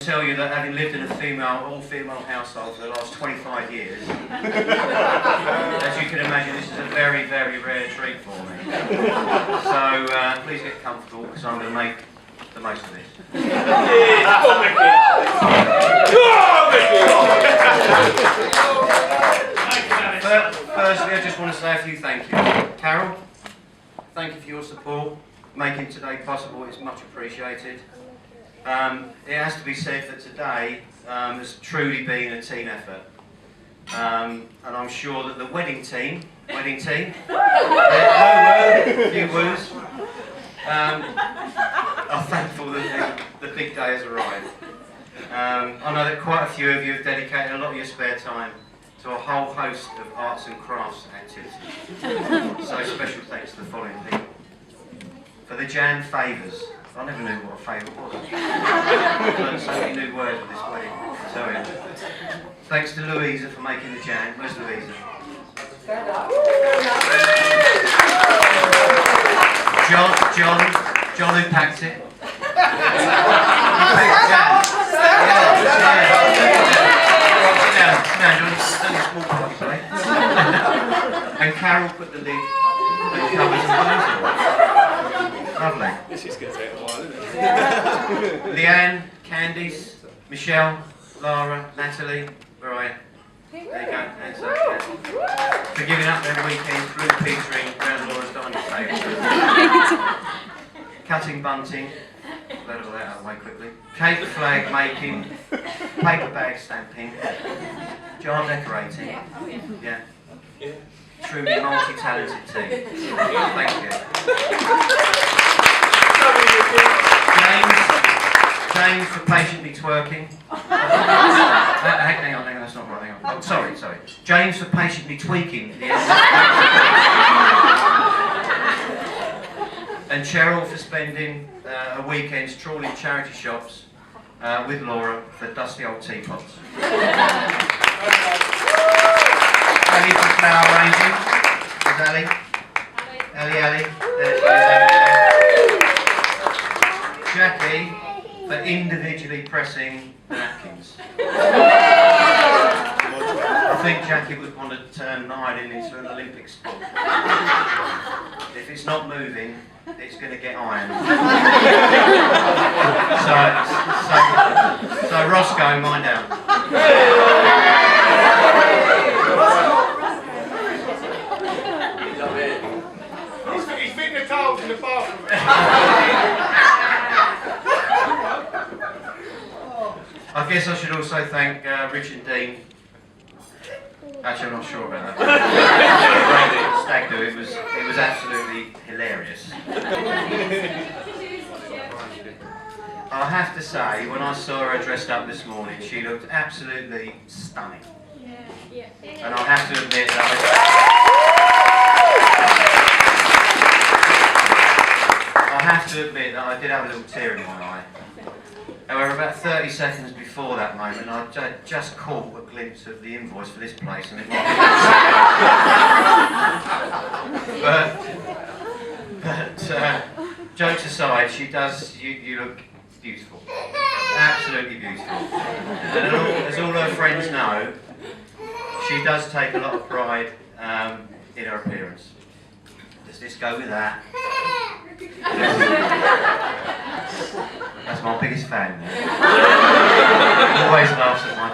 Tell you that having lived in a all-female household for the last 25 years, as you can imagine, this is a very, very rare treat for me. So please get comfortable because I'm going to make the most of this. Firstly, I just want to say a few thank yous. Carol, thank you for your support. Making today possible is much appreciated. It has to be said that today has truly been a team effort, and I'm sure that the wedding team, a few woos, are thankful that the big day has arrived. I know that quite a few of you have dedicated a lot of your spare time to a whole host of arts and crafts activities. So special thanks to the following people. For the Jan favours. I never knew what a favour was. I've learned so many new words with this wedding, I tell you. Thanks to Louisa for making the jam. Where's Louisa? John who packed it. And Carol put the lid that covers the closing. Lovely. This is going to take a while, isn't it? Leanne, Candice, Michelle, Lara, Natalie, where are you? There you go. Hands up, yeah. For giving up their weekends blue petering around Laura's dining table. Cutting bunting. Let all that out of the way quickly. Cake flag making. Paper bag stamping. Jar decorating. Yeah. Truly multi-talented team. Thank you. James for patiently twerking. Hang on, that's not right, hang on. Oh, sorry. James for patiently tweaking the end. And Cheryl for spending her weekends trawling charity shops with Laura for dusty old teapots. Ali for flower arranging. There's Ali. Ali. There she is. Jackie for individually pressing the napkins. I think Jackie would want to turn ironing into an Olympic sport. If it's not moving, it's going to get ironed. So Roscoe, mind down. He's fitting the towels in the bathroom. I guess I should also thank Rich and Dean. Actually, I'm not sure about that. Stag do. It was absolutely hilarious. I have to say, when I saw her dressed up this morning, she looked absolutely stunning. And I have to admit that I did have a little tear in my eye. However, about 30 seconds before that moment, I just caught a glimpse of the invoice for this place, and it might be but jokes aside, she does. You look beautiful, absolutely beautiful. And as all her friends know, she does take a lot of pride in her appearance. Does this go with that? That's my biggest fan there. Always laughs at my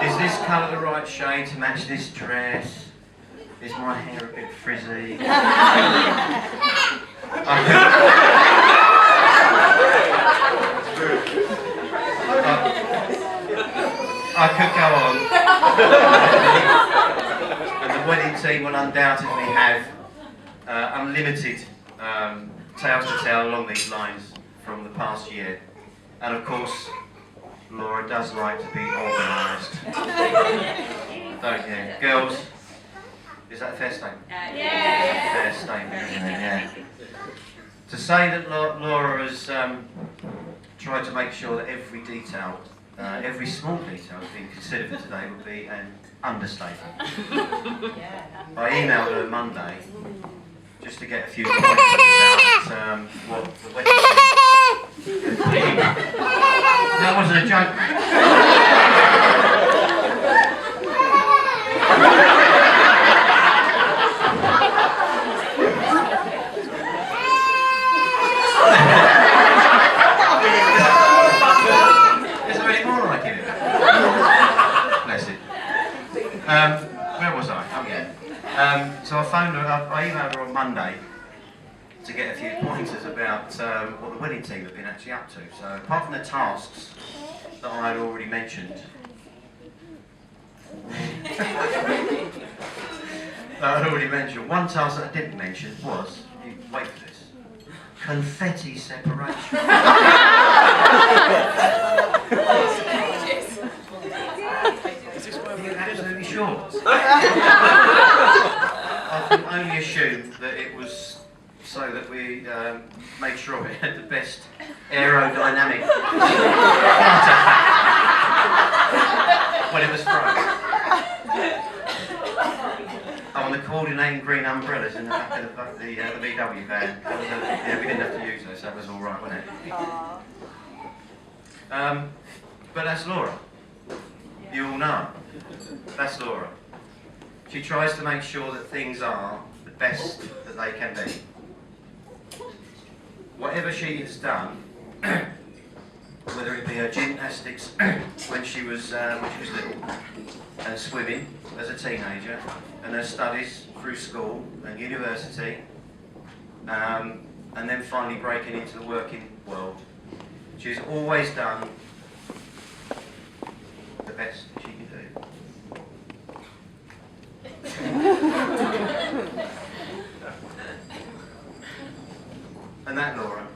jokes. Is this colour the right shade to match this dress? Is my hair a bit frizzy? I could go on. And the wedding team will undoubtedly have unlimited tales to tell along these lines from the past year. And of course, Laura does like to be organised. Don't you? Girls, is that a fair statement? Yeah. Fair statement, isn't it? Yeah. To say that Laura has tried to make sure that every detail, every small detail is being considered for today would be an understatement. I emailed her Monday just to get a few points about I emailed her on Monday to get a few pointers about what the wedding team have been actually up to. So apart from the tasks that I had already mentioned, one task that I didn't mention was, you wait for this, confetti separation. You're absolutely sure? I can only assume that it was so that we made sure it had the best aerodynamic when it was thrown. Oh, and the coordinating green umbrellas in the back of the VW van. Yeah, we didn't have to use those, so that was all right, wasn't it? But that's Laura. You all know. That's Laura. She tries to make sure that things are the best that they can be. Whatever she has done, whether it be her gymnastics when she was little, and swimming as a teenager, and her studies through school and university, and then finally breaking into the working world, she's always done the best she can do. And that, Laura,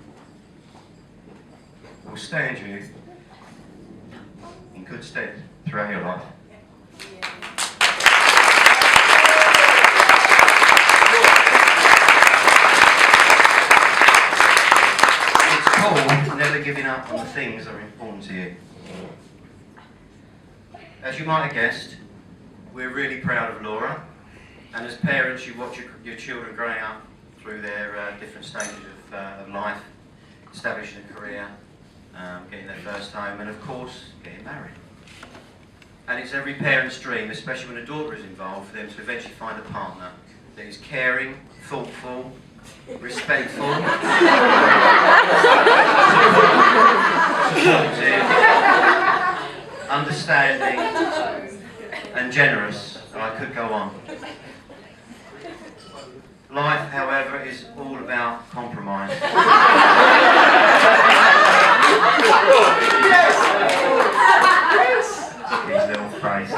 will stand you in good stead throughout your life. It's called never giving up on the things that are important to you. As you might have guessed, we're really proud of Laura, and as parents you watch your children growing up through their different stages of life, establishing a career, getting their first home, and of course getting married. And it's every parent's dream, especially when a daughter is involved, for them to eventually find a partner that is caring, thoughtful, respectful, supportive, understanding, and generous. I could go on. Life, however, is all about compromise. His little face.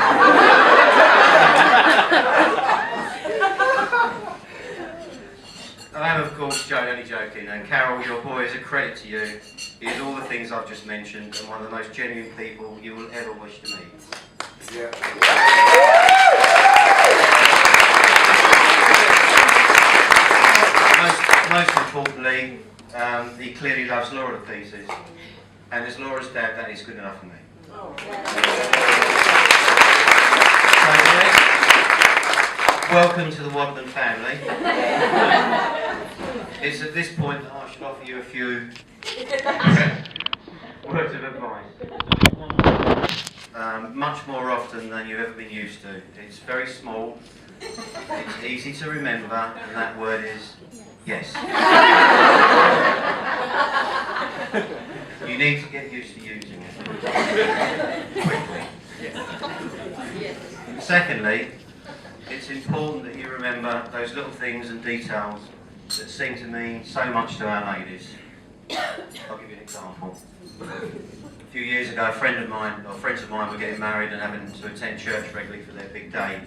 I am, of course, only joking, and Carol, your boy, is a credit to you. He is all the things I've just mentioned, and one of the most genuine people you will ever wish to meet. Yeah. Most importantly, he clearly loves Laura to pieces, and as Laura's dad, that is good enough for me. So, welcome to the Wadman family. It's at this point that I should offer you a few words of advice. Much more often than you've ever been used to. It's very small, it's easy to remember, and that word is yes. You need to get used to using it quickly. Secondly, it's important that you remember those little things and details that seem to mean so much to our ladies. I'll give you an example. A few years ago, friends of mine were getting married and having to attend church regularly for their big day.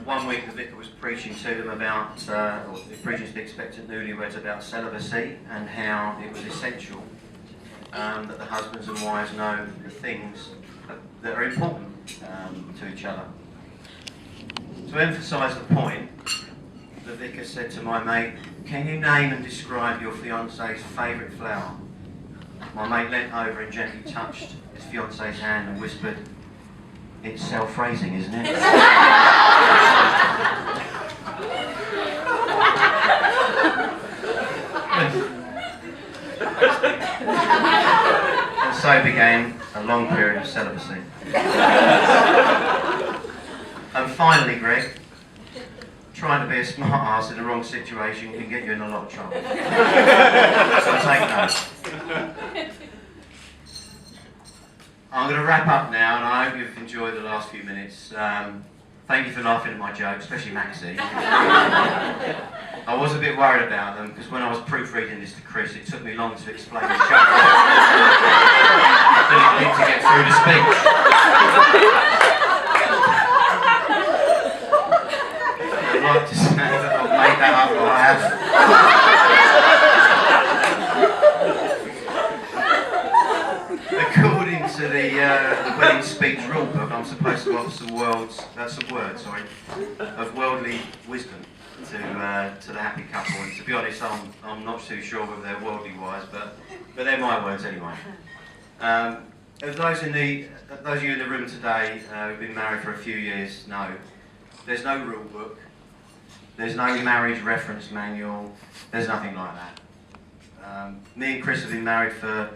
One week the vicar was preaching to them about, preaching to the expectant newlyweds about celibacy and how it was essential that the husbands and wives know the things that are important to each other. To emphasise the point, the vicar said to my mate, "Can you name and describe your fiancé's favourite flower?" My mate leant over and gently touched his fiancé's hand and whispered, "It's self-raising, isn't it?" And so began a long period of celibacy. And finally, Greg, trying to be a smart ass in the wrong situation can get you in a lot of trouble. So take note. I'm going to wrap up now, and I hope you've enjoyed the last few minutes. Thank you for laughing at my joke, especially Maxie. I was a bit worried about them because when I was proofreading this to Chris, it took me long to explain the joke. Didn't need to get through the speech. I'd like to say that I've made that up, or I haven't. According to the wedding speech rule book, I'm supposed to offer some words of worldly wisdom to the happy couple. And to be honest, I'm not too sure whether they're worldly wise, but they're my words anyway. Those of you in the room today who've been married for a few years know there's no rule book, there's no marriage reference manual, there's nothing like that. Me and Chris have been married for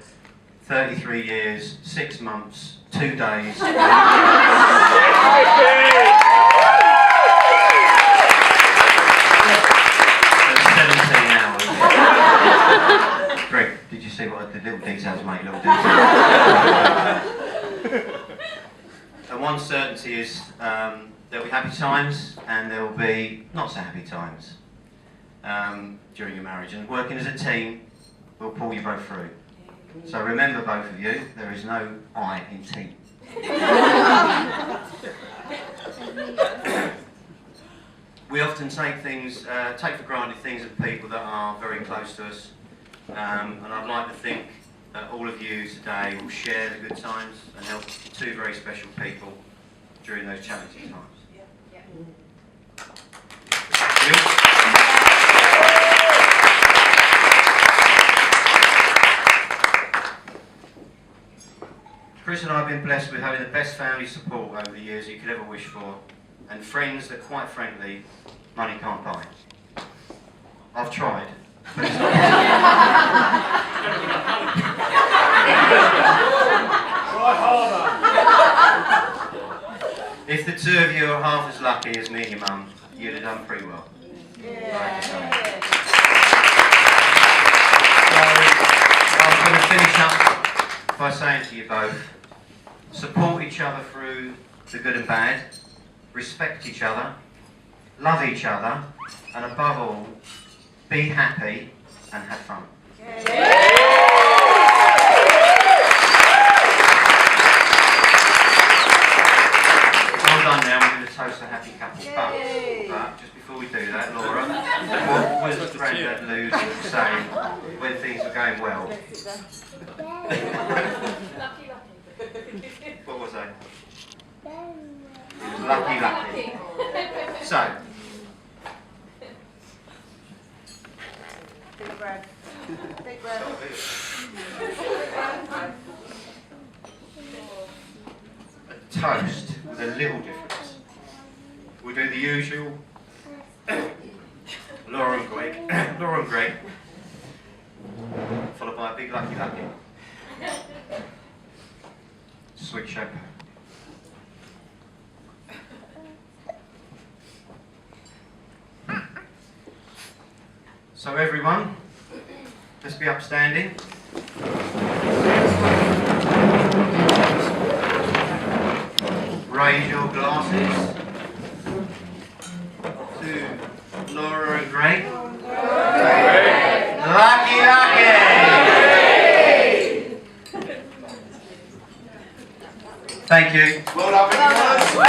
33 years, 6 months, 2 days. 17 hours. Greg, did you see what I did? Little details, mate, little details. And one certainty is there'll be happy times and there will be not so happy times during your marriage. And working as a team will pull you both through. So remember, both of you, there is no I in team. We often take for granted things of people that are very close to us, and I'd like to think that all of you today will share the good times and help 2 very special people during those challenging times. Chris and I have been blessed with having the best family support over the years you could ever wish for, and friends that, quite frankly, money can't buy. I've tried, but it's not Try harder. If the 2 of you are half as lucky as me and your mum, you'd have done pretty well. So, I'm going to finish up by saying to you both, support each other through the good and bad, respect each other, love each other, and above all, be happy and have fun. Well done now, we're going to toast a happy couple. But just before we do that, Laura, what was Grandad Lou saying when things were going well? What was that? He was lucky. So, big breath. Big breath. A toast with a little difference. We'll do the usual. Laura and Greg. Followed by a big lucky. Sweet shape. So everyone, let's be upstanding. Raise your glasses to Laura and Greg. Lucky! Thank you. Well done, everyone.